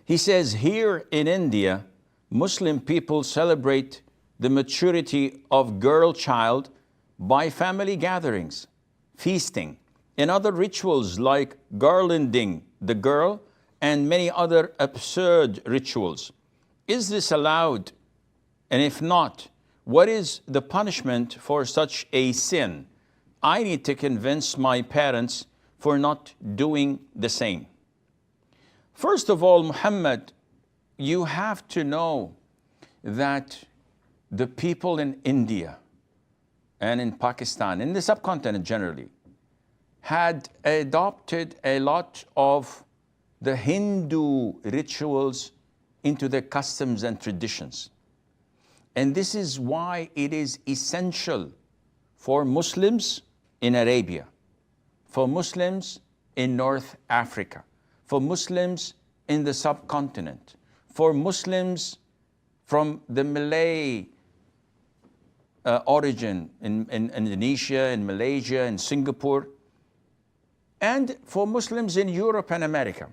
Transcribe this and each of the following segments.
He says, here in India, Muslim people celebrate the maturity of girl child by family gatherings, feasting, and other rituals like garlanding the girl and many other absurd rituals. Is this allowed? And if not, what is the punishment for such a sin? I need to convince my parents for not doing the same. First of all, Muhammad, you have to know that the people in India and in Pakistan, in the subcontinent generally, had adopted a lot of the Hindu rituals into their customs and traditions. And this is why it is essential for Muslims in Arabia, for Muslims in North Africa, for Muslims in the subcontinent, for Muslims from the Malay origin in Indonesia, in Malaysia, in Singapore, and for Muslims in Europe and America.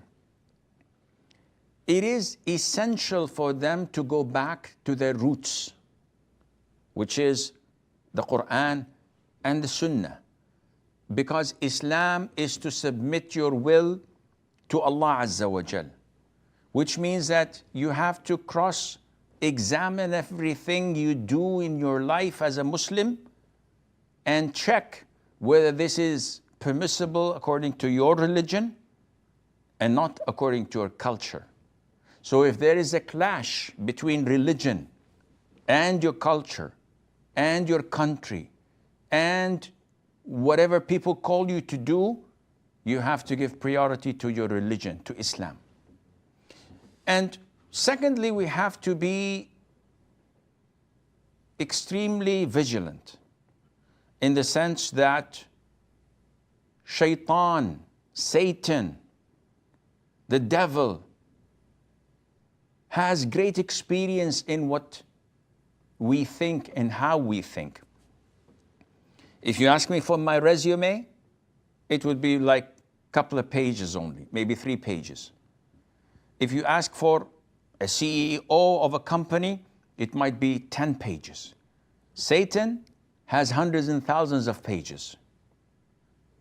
It is essential for them to go back to their roots, which is the Quran and the Sunnah, because Islam is to submit your will to Allah Azza wa Jal, which means that you have to cross-examine everything you do in your life as a Muslim and check whether this is permissible according to your religion and not according to your culture. So if there is a clash between religion and your culture and your country and whatever people call you to do, you have to give priority to your religion, to Islam. And secondly, we have to be extremely vigilant in the sense that Shaitan, Satan, the devil, has great experience in what we think and how we think. If you ask me for my resume, it would be like a couple of pages only, maybe 3 pages. If you ask for a CEO of a company, it might be 10 pages. Satan has hundreds and thousands of pages.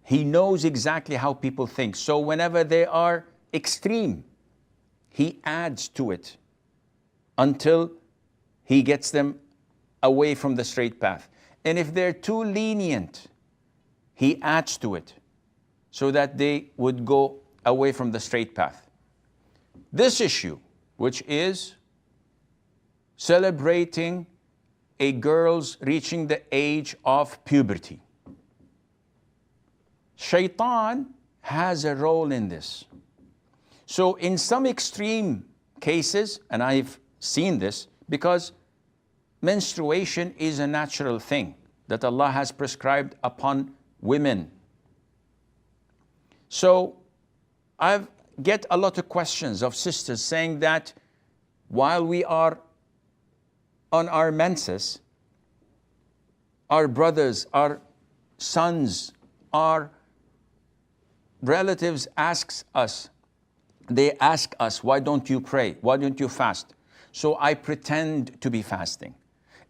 He knows exactly how people think. So whenever they are extreme, he adds to it until he gets them away from the straight path. And if they're too lenient, he adds to it so that they would go away from the straight path. This issue, which is celebrating a girl's reaching the age of puberty, Shaitan has a role in this. So in some extreme cases, and I've seen this, because menstruation is a natural thing that Allah has prescribed upon women. So I get a lot of questions of sisters saying that while we are on our menses, our brothers, our sons, our relatives ask us, why don't you pray? Why don't you fast? So I pretend to be fasting.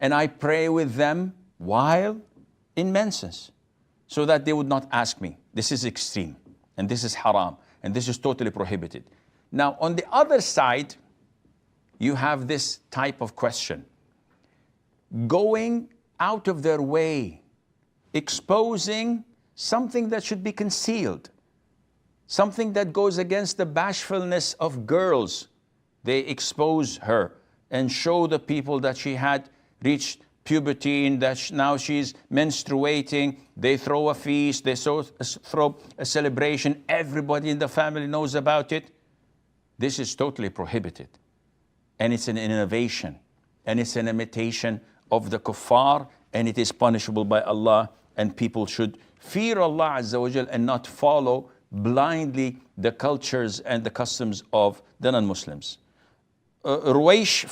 And I pray with them while in menses, so that they would not ask me. This is extreme, and this is haram, and this is totally prohibited. Now, on the other side, you have this type of question. Going out of their way, exposing something that should be concealed, something that goes against the bashfulness of girls. They expose her and show the people that she had reached puberty and that now she's menstruating. They throw a feast, they throw a celebration. Everybody in the family knows about it. This is totally prohibited. And it's an innovation. And it's an imitation of the kuffar. And it is punishable by Allah. And people should fear Allah Azza wa Jal and not follow blindly the cultures and the customs of the non-Muslims. Ruwaish